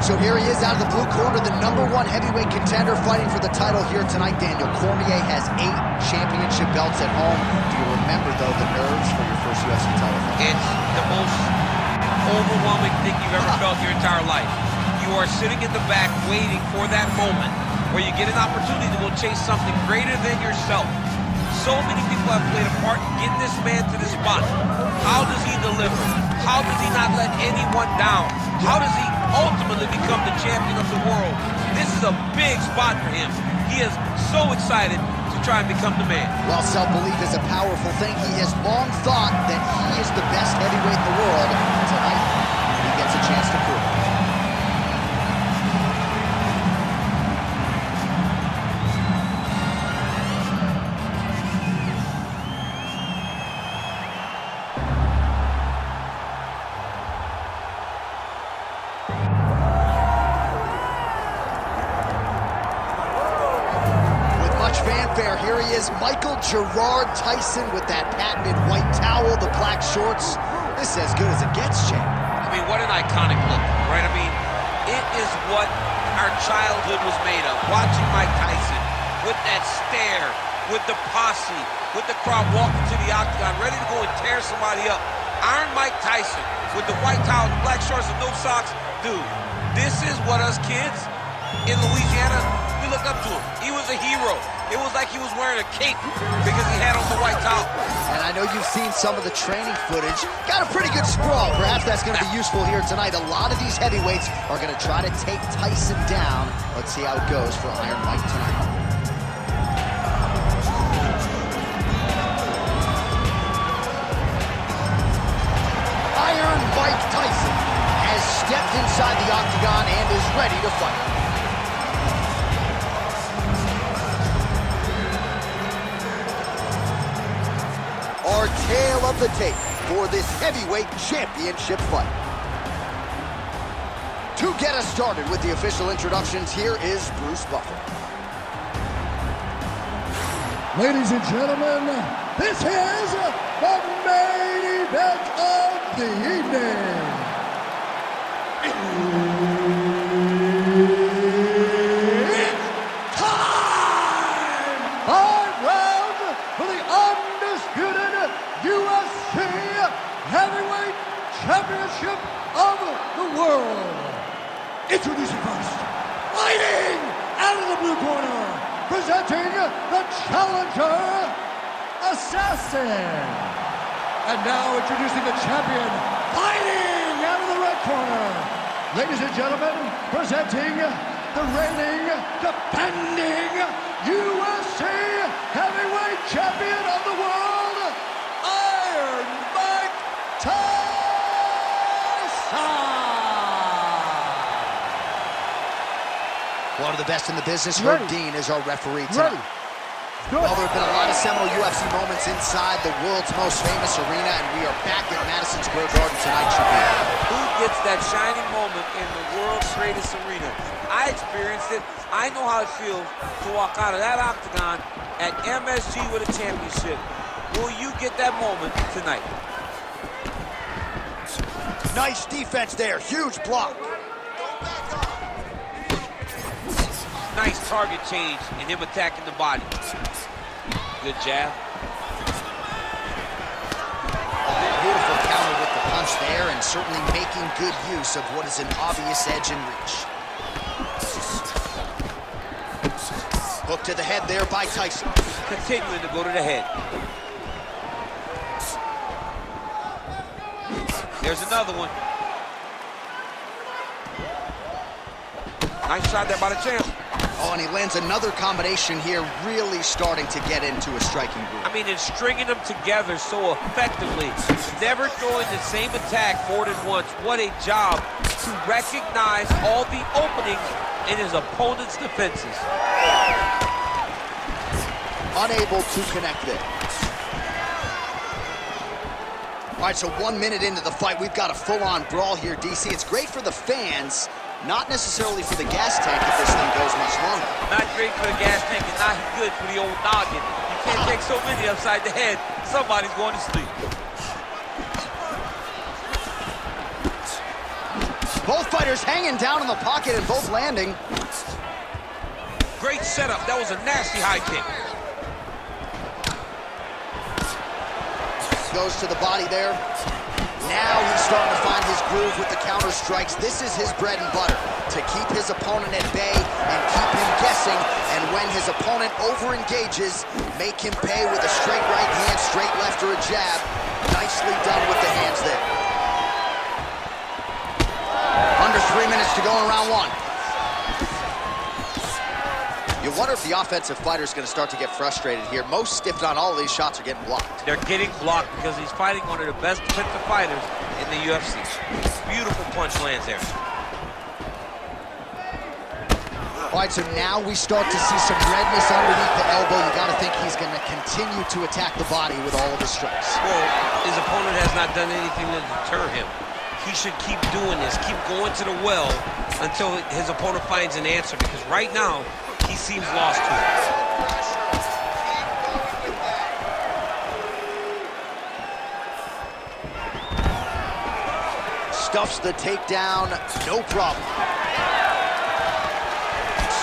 so here he is out of the blue corner, the #1 heavyweight contender fighting for the title here tonight, Daniel. Cormier has 8 championship belts at home. Do you remember, though, the nerves for your first UFC title fight? It's the most overwhelming thing you've ever felt in your entire life. You are sitting in the back waiting for that moment where you get an opportunity to go chase something greater than yourself. So many people have played a part in getting this man to this spot. How does he deliver? How does he not let anyone down? How does he ultimately become the champion of the world? This is a big spot for him. He is so excited to try and become the man. While self-belief is a powerful thing, he has long thought that he is the best heavyweight in the world. Tonight, he gets a chance to prove it. Fanfare, here he is, Gerard Tyson with that patented white towel, the black shorts. This is as good as it gets, champ. I mean, what an iconic look, right? I mean, it is what our childhood was made of. Watching Mike Tyson with that stare, with the posse, with the crowd walking to the octagon, ready to go and tear somebody up. Iron Mike Tyson with the white towel, the black shorts, and no socks. Dude, this is what us kids in Louisiana, we look up to him. He was a hero. It was like he was wearing a cape because he had on the white towel. And I know you've seen some of the training footage. Got a pretty good sprawl. Perhaps that's going to be useful here tonight. A lot of these heavyweights are going to try to take Tyson down. Let's see how it goes for Iron Mike tonight. Iron Mike Tyson has stepped inside the octagon and is ready to fight. Our tale of the tape for this heavyweight championship fight. To get us started with the official introductions, here is Bruce Buffer. Ladies and gentlemen, this is the main event of the evening. It's time! 5 rounds for the undisputed UFC Heavyweight Championship of the world. Introducing first, fighting out of the blue corner, presenting the challenger, Assassin. And now introducing the champion, fighting out of the red corner. Ladies and gentlemen, presenting the reigning, defending UFC Heavyweight Champion of the world, Iron Mike Tyson. One of the best in the business, Herb Dean, is our referee tonight. Well, there have been a lot of seminal UFC moments inside the world's most famous arena, and we are back at Madison Square Garden tonight, Shabir. Who gets that shining moment in the world's greatest arena? I experienced it. I know how it feels to walk out of that octagon at MSG with a championship. Will you get that moment tonight? Nice defense there. Huge block. Nice target change and him attacking the body. Good jab. Beautiful counter with the punch there, and certainly making good use of what is an obvious edge and reach. Hook to the head there by Tyson. Continuing to go to the head. There's another one. Nice shot there by the champ. Oh, and he lands another combination here, really starting to get into a striking groove. I mean, and stringing them together so effectively. Never throwing the same attack more than once. What a job to recognize all the openings in his opponent's defenses. Unable to connect there. All right, so 1 minute into the fight, we've got a full-on brawl here, DC. It's great for the fans, not necessarily for the gas tank if this thing goes much longer. Not great for the gas tank and not good for the old noggin. You can't take so many upside the head. Somebody's going to sleep. Both fighters hanging down in the pocket and both landing. Great setup. That was a nasty high kick. Goes to the body there. Now he's starting to find his groove with the counter strikes. This is his bread and butter, to keep his opponent at bay and keep him guessing. And when his opponent over-engages, make him pay with a straight right hand, straight left, or a jab. Nicely done with the hands there. Under 3 minutes to go in round one. You wonder if the offensive fighter is going to start to get frustrated here. Most, if not all, of these shots are getting blocked. They're getting blocked because he's fighting one of the best defensive fighters in the UFC. Beautiful punch lands there. All right, so now we start to see some redness underneath the elbow. You got to think he's going to continue to attack the body with all of his strikes. Well, his opponent has not done anything to deter him. He should keep doing this, keep going to the well until his opponent finds an answer, because right now, he seems lost to it. Stuffs the takedown, no problem.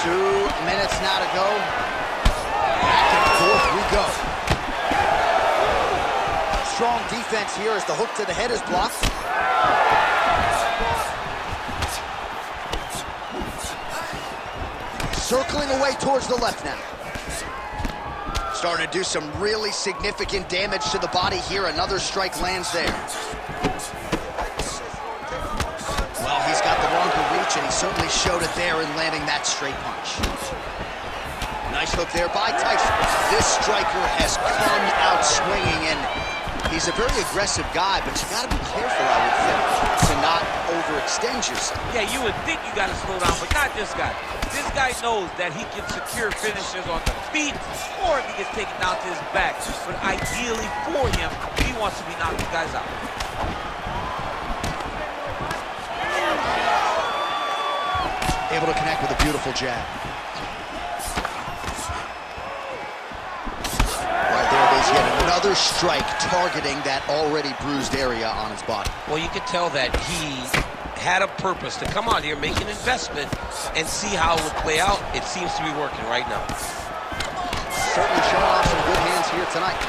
2 minutes now to go. Back and forth we go. Strong defense here as the hook to the head is blocked. Circling away towards the left now. Starting to do some really significant damage to the body here. Another strike lands there. Well, he's got the longer reach, and he certainly showed it there in landing that straight punch. Nice hook there by Tyson. This striker has come out swinging, and he's a very aggressive guy, but you got to be careful, I would think, to not overextend yourself. Yeah, you would think you got to slow down, but not this guy. This guy knows that he can secure finishes on the feet, or if he gets taken down to his back. But ideally for him, he wants to be knocking guys out. Able to connect with a beautiful jab. Right there it is, yet another strike targeting that already bruised area on his body. Well, you can tell that he had a purpose to come out here, make an investment, and see how it would play out. It seems to be working right now. Certainly showing off some good hands here tonight.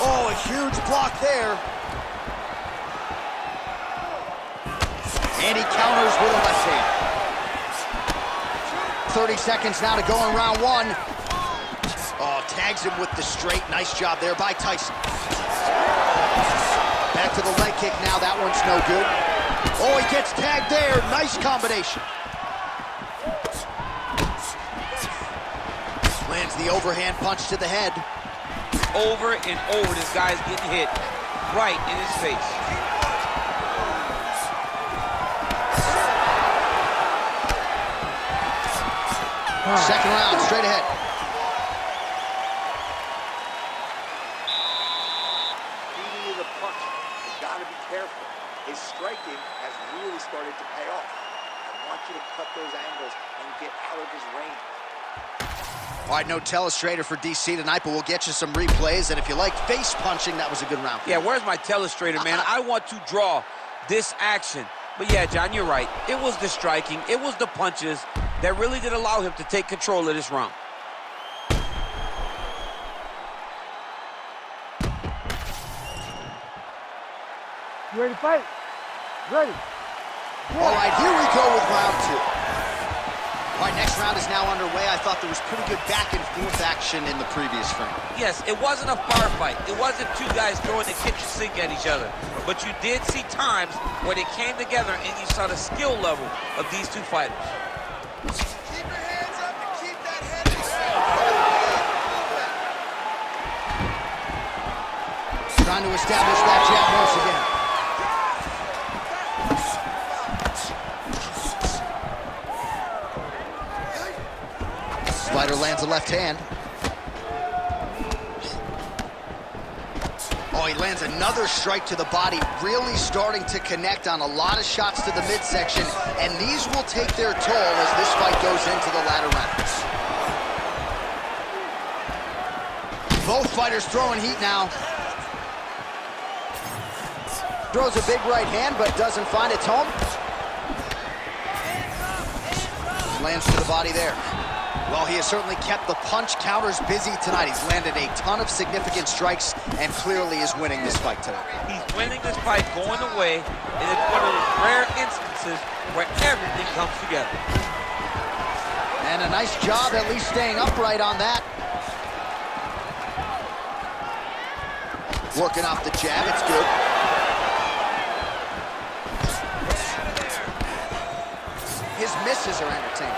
Oh, a huge block there. And he counters with a left hand. 30 seconds now to go in round one. Oh, tags him with the straight. Nice job there by Tyson. Back to the leg kick now. That one's no good. Oh, he gets tagged there. Nice combination. Lands the overhand punch to the head. Over and over, this guy's getting hit right in his face. Second round, straight ahead. Feeding you the punch, you gotta be careful. His striking has really started to pay off. I want you to cut those angles and get out of his range. All right, no telestrator for DC tonight, but we'll get you some replays. And if you like face punching, that was a good round. Yeah, where's my telestrator, man? I want to draw this action. But yeah, John, you're right. It was the striking, it was the punches that really did allow him to take control of this round. You ready to fight? Ready. All right, here we go with round two. All right, next round is now underway. I thought there was pretty good back and forth action in the previous frame. Yes, it wasn't a firefight. It wasn't two guys throwing the kitchen sink at each other. But you did see times where they came together and you saw the skill level of these two fighters. Keep your hands up and keep that head in. Trying to establish that jab once again. Fighter lands a left hand. Oh, he lands another strike to the body, really starting to connect on a lot of shots to the midsection, and these will take their toll as this fight goes into the latter rounds. Both fighters throwing heat now. Throws a big right hand, but doesn't find its home. Lands to the body there. Well, he has certainly kept the punch counters busy tonight. He's landed a ton of significant strikes and clearly is winning this fight tonight. He's winning this fight going away, and it's one of those rare instances where everything comes together. And a nice job at least staying upright on that. Working off the jab, it's good. His misses are entertaining.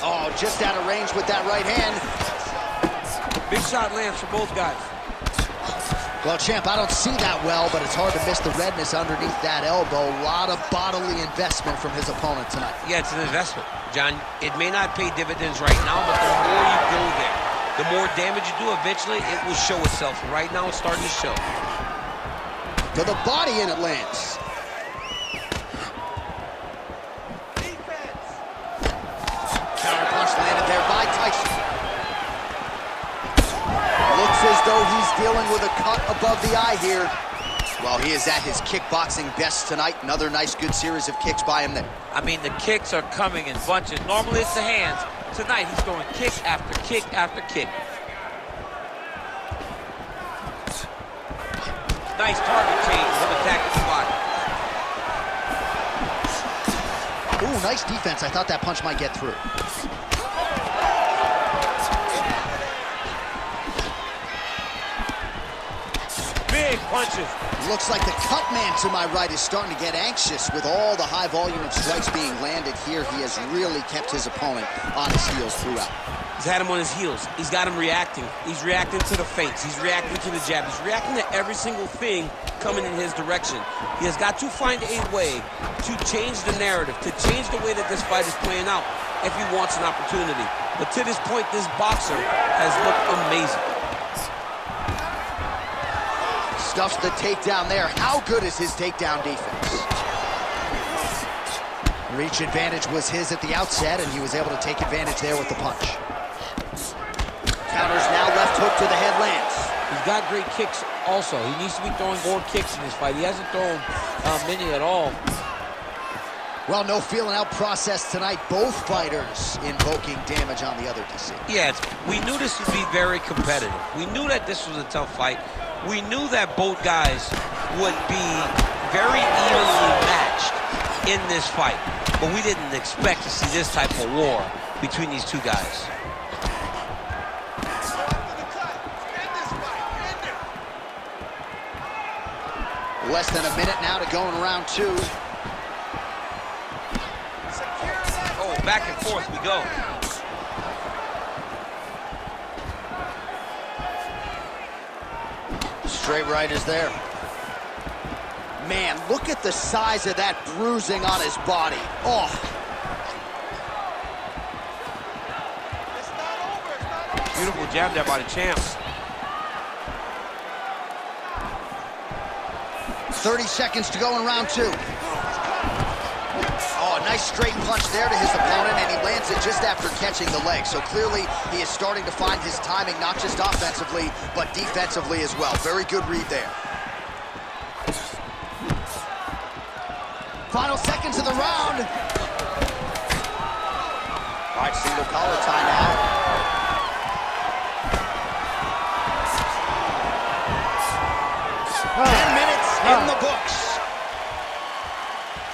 Oh, just out of range with that right hand. Big shot lands for both guys. Well, champ, I don't see that well, but it's hard to miss the redness underneath that elbow. A lot of bodily investment from his opponent tonight. Yeah, it's an investment, John. It may not pay dividends right now, but the more you go there, the more damage you do, eventually it will show itself. Right now, it's starting to show. To the body, and it lands. Counter punch landed there by Tyson. Looks as though he's dealing with a cut above the eye here. Well, he is at his kickboxing best tonight. Another nice, good series of kicks by him there. I mean, the kicks are coming in bunches. Normally, it's the hands. Tonight, he's going kick after kick after kick. Nice target change from attacking the body. Ooh, nice defense. I thought that punch might get through. Big punches. Looks like the cut man to my right is starting to get anxious with all the high volume of strikes being landed here. He has really kept his opponent on his heels throughout. He's had him on his heels. He's got him reacting. He's reacting to the feints. He's reacting to the jab. He's reacting to every single thing coming in his direction. He has got to find a way to change the narrative, to change the way that this fight is playing out if he wants an opportunity. But to this point, this boxer has looked amazing. Stuffs the takedown there. How good is his takedown defense? Reach advantage was his at the outset, and he was able to take advantage there with the punch. Counters now, left hook to the head lands. He's got great kicks also. He needs to be throwing more kicks in this fight. He hasn't thrown many at all. Well, no feeling out process tonight. Both fighters invoking damage on the other DC. Yes, we knew this would be very competitive. We knew that this was a tough fight. We knew that both guys would be very evenly matched in this fight. But we didn't expect to see this type of war between these two guys. Less than a minute now to go in round two. Oh, back and forth we go. Straight right is there. Man, look at the size of that bruising on his body. Oh. Beautiful jab there by the champ. 30 seconds to go in round two. Oh, a nice straight punch there to his opponent, and he lands it just after catching the leg. So clearly, he is starting to find his timing, not just offensively, but defensively as well. Very good read there. Final seconds of the round. All right, single collar tie now. In the books.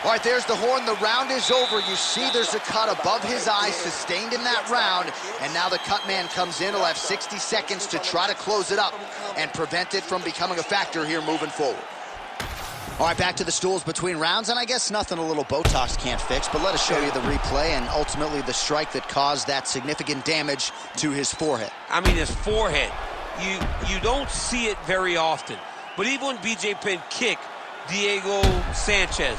All right, there's the horn. The round is over. You see there's a cut above his eye sustained in that round, and now the cut man comes in. He'll have 60 seconds to try to close it up and prevent it from becoming a factor here moving forward. All right, back to the stools between rounds, and I guess nothing a little Botox can't fix, but let us show you the replay and ultimately the strike that caused that significant damage to his forehead. I mean, his forehead. You don't see it very often. But even when BJ Penn kicked Diego Sanchez,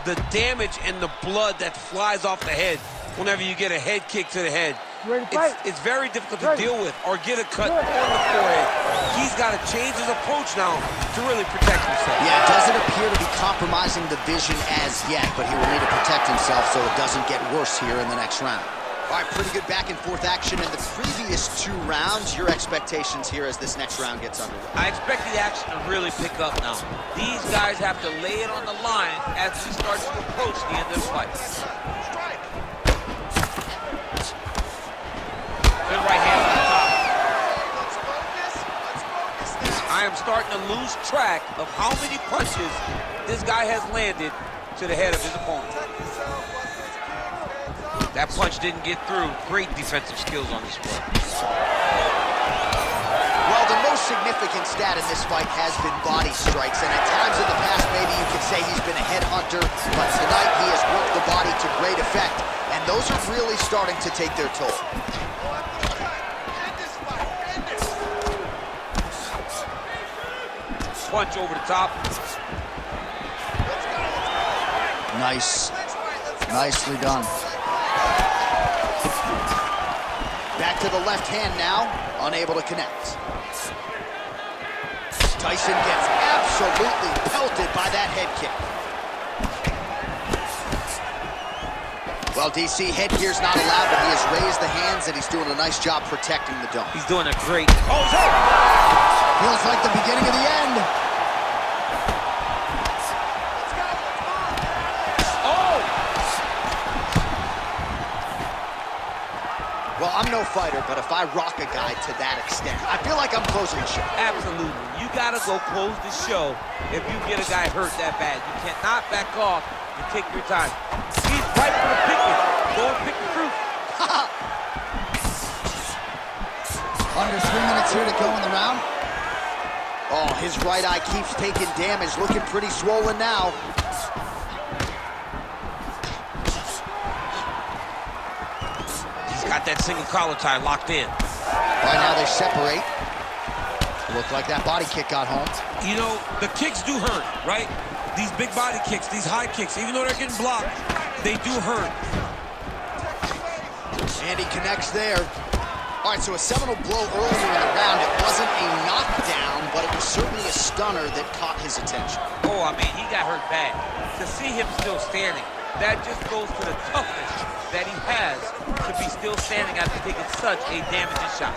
the damage and the blood that flies off the head whenever you get a head kick to the head, it's very difficult to deal with or get a cut on the forehead. He's got to change his approach now to really protect himself. Yeah, it doesn't appear to be compromising the vision as yet, but he will need to protect himself so it doesn't get worse here in the next round. All right, pretty good back and forth action in the previous 2 rounds. Your expectations here as this next round gets underway? I expect the action to really pick up now. These guys have to lay it on the line as we start to approach the end of the fight. Good right hand on the top. I am starting to lose track of how many punches this guy has landed to the head of his opponent. That punch didn't get through. Great defensive skills on this one. Well, the most significant stat in this fight has been body strikes, and at times in the past, maybe you could say he's been a headhunter, but tonight he has worked the body to great effect, and those are really starting to take their toll. Punch over the top. Nice. Nicely done. Back to the left hand now, unable to connect. Tyson gets absolutely pelted by that head kick. Well, DC, headgear's not allowed, but he has raised the hands, and he's doing a nice job protecting the dome. He's doing a great... Oh, he's out! Feels like the beginning of the end. Well, I'm no fighter, but if I rock a guy to that extent, I feel like I'm closing the show. Absolutely. You gotta go close the show if you get a guy hurt that bad. You cannot back off and take your time. He's right for the picking. Go and pick the fruit. Under 3 minutes here to go in the round. Oh, his right eye keeps taking damage, looking pretty swollen now. Got that single collar tie locked in. Right now they separate. Looked like that body kick got home. You know, the kicks do hurt, right? These big body kicks, these high kicks, even though they're getting blocked, they do hurt. And he connects there. All right, so a seminal blow earlier in the round. It wasn't a knockdown, but it was certainly a stunner that caught his attention. Oh, I mean, he got hurt bad. To see him still standing, that just goes to the toughness that he has to be still standing after taking such a damaging shot.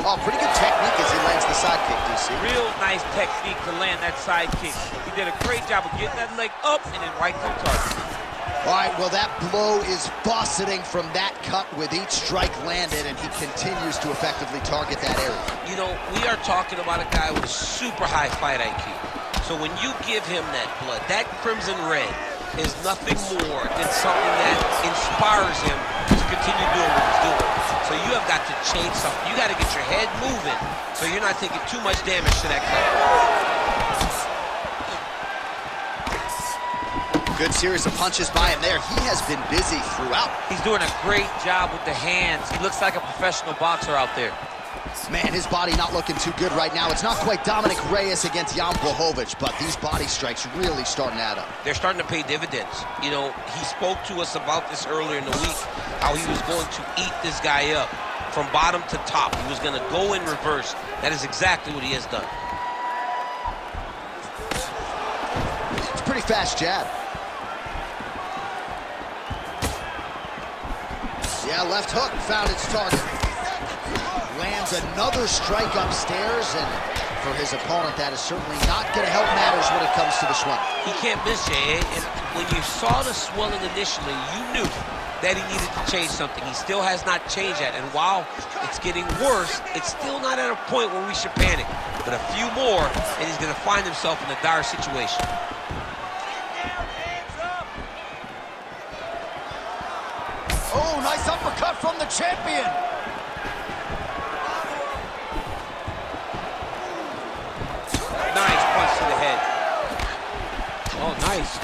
Oh, pretty good technique as he lands the side kick, DC. Real nice technique to land that side kick. He did a great job of getting that leg up and then right to the target. All right, well, that blow is buffeting from that cut with each strike landed, and he continues to effectively target that area. You know, we are talking about a guy with a super high fight IQ. So when you give him that blood, that crimson red is nothing more than something that inspires him to continue doing what he's doing. So you have got to change something. You got to get your head moving so you're not taking too much damage to that cut. Good series of punches by him there. He has been busy throughout. He's doing a great job with the hands. He looks like a professional boxer out there. Man, his body not looking too good right now. It's not quite Dominic Reyes against Jan Blachowicz, but these body strikes really starting to add up. They're starting to pay dividends. You know, he spoke to us about this earlier in the week, how he was going to eat this guy up from bottom to top. He was going to go in reverse. That is exactly what he has done. It's a pretty fast jab. Yeah, left hook found its target. Lands another strike upstairs, and for his opponent, that is certainly not going to help matters when it comes to the swelling. He can't miss, Jay, and when you saw the swelling initially, you knew that he needed to change something. He still has not changed that, and while it's getting worse, it's still not at a point where we should panic. But a few more, and he's going to find himself in a dire situation. Oh, nice uppercut from the champion. Nice punch to the head. Oh, nice.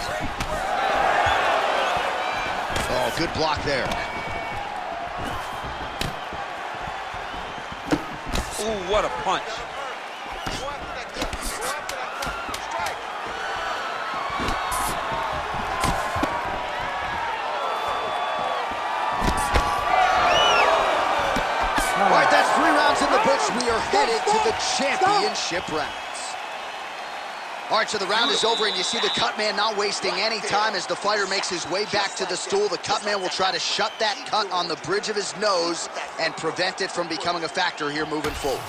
Oh, good block there. Ooh, what a punch. All right, that's 3 rounds in the books. We are headed to the championship rounds. All right, so the round is over, and you see the cut man not wasting any time as the fighter makes his way back to the stool. The cut man will try to shut that cut on the bridge of his nose and prevent it from becoming a factor here moving forward.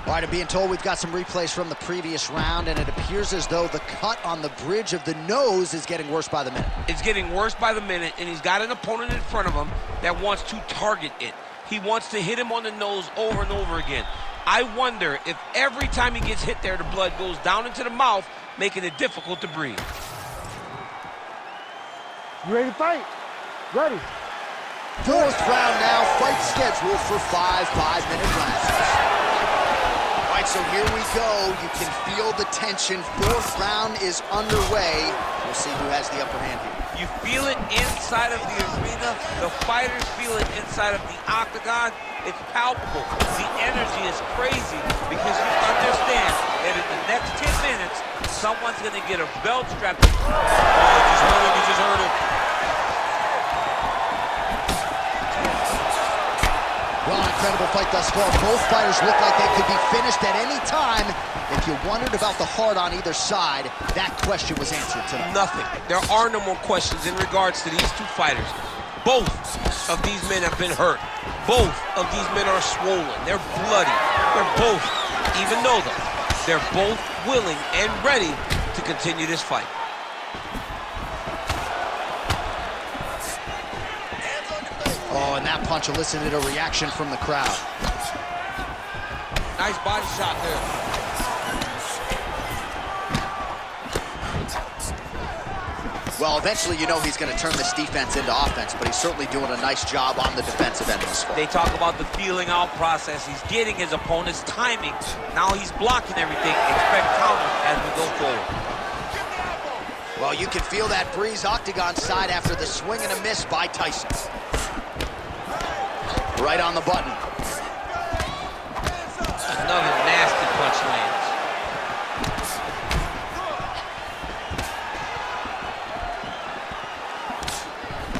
All right, I'm being told we've got some replays from the previous round, and it appears as though the cut on the bridge of the nose is getting worse by the minute. It's getting worse by the minute, and he's got an opponent in front of him that wants to target it. He wants to hit him on the nose over and over again. I wonder if every time he gets hit there, the blood goes down into the mouth, making it difficult to breathe. You ready to fight? Ready. Fourth round now, fight scheduled for 5 5-minute rounds. All right, so here we go. You can feel the tension. Fourth round is underway. We'll see who has the upper hand here. You feel it inside of the arena. The fighters feel it inside of the octagon. It's palpable. The energy is crazy because you understand that in the next 10 minutes, someone's going to get a belt strapped. Oh, you just heard him. Well, an incredible fight thus far. Both fighters look like they could be finished at any time. If you wondered about the heart on either side, that question was answered tonight. Nothing. There are no more questions in regards to these two fighters. Both of these men have been hurt. Both of these men are swollen. They're bloody. They're both, even though they're both willing and ready to continue this fight. Oh, and that punch elicited a reaction from the crowd. Nice body shot there. Well, eventually you know he's going to turn this defense into offense, but he's certainly doing a nice job on the defensive end of this fight. They talk about the feeling out process. He's getting his opponent's timing. Now he's blocking everything. Expect counter as we go forward. Well, you can feel that breeze octagon side after the swing and a miss by Tyson. Right on the button. Another nasty punch lands.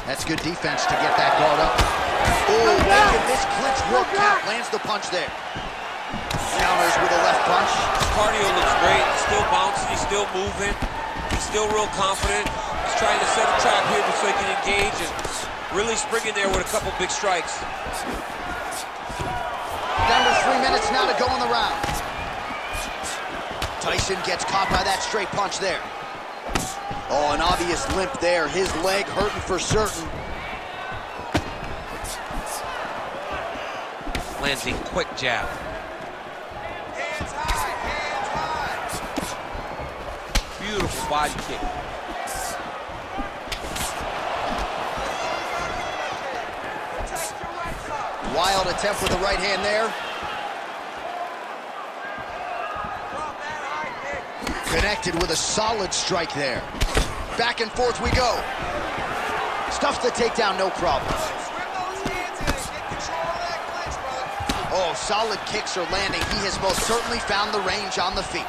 That's good defense to get that guard up. Oh, making this clinch work count. Lands the punch there. Counters with a left punch. His cardio looks great. He's still bouncing. He's still moving. He's still real confident. He's trying to set a trap here so he can engage and really spring in there with a couple big strikes. Down to 3 minutes now to go in the round. Tyson gets caught by that straight punch there. Oh, an obvious limp there. His leg hurting for certain. Lands a quick jab. Hands high, hands high. Beautiful body kick. Wild attempt with the right hand there. Connected with a solid strike there. Back and forth we go. Stuffs the takedown, no problem. Oh, solid kicks are landing. He has most certainly found the range on the feet.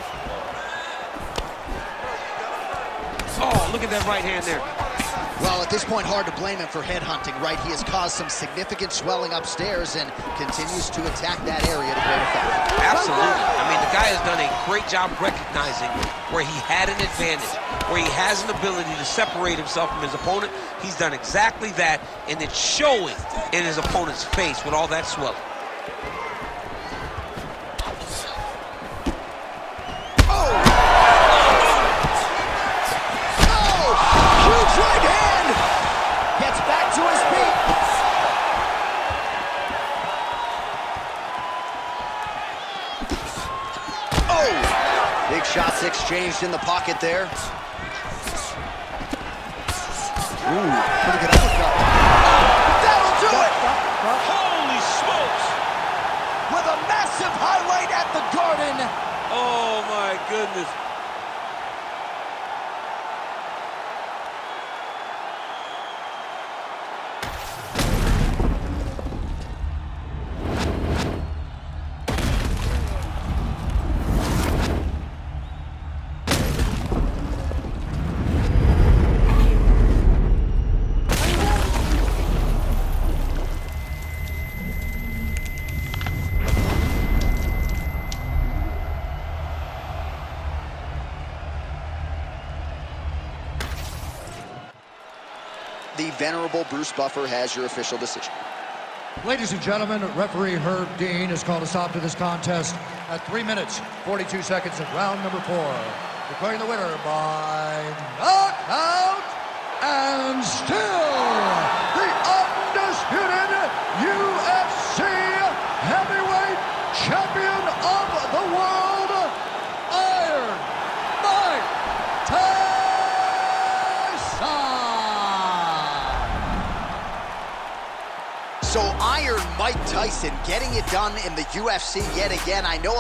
Oh, look at that right hand there. Well, at this point, hard to blame him for headhunting, right? He has caused some significant swelling upstairs and continues to attack that area to great effect. Absolutely. I mean, the guy has done a great job recognizing where he had an advantage, where he has an ability to separate himself from his opponent. He's done exactly that, and it's showing in his opponent's face with all that swelling. Shots exchanged in the pocket there. Ooh, pretty good uppercut. That'll do it! Holy smokes! With a massive highlight at the Garden. Oh my goodness. venerable Bruce Buffer has your official decision. Ladies and gentlemen, referee Herb Dean has called a stop to this contest at 3 minutes, 42 seconds of round number 4. Declaring the winner by knockout and still the undisputed UFC heavyweight champion of the world, Iron Mike Tyson! So Iron Mike Tyson getting it done in the UFC yet again. I know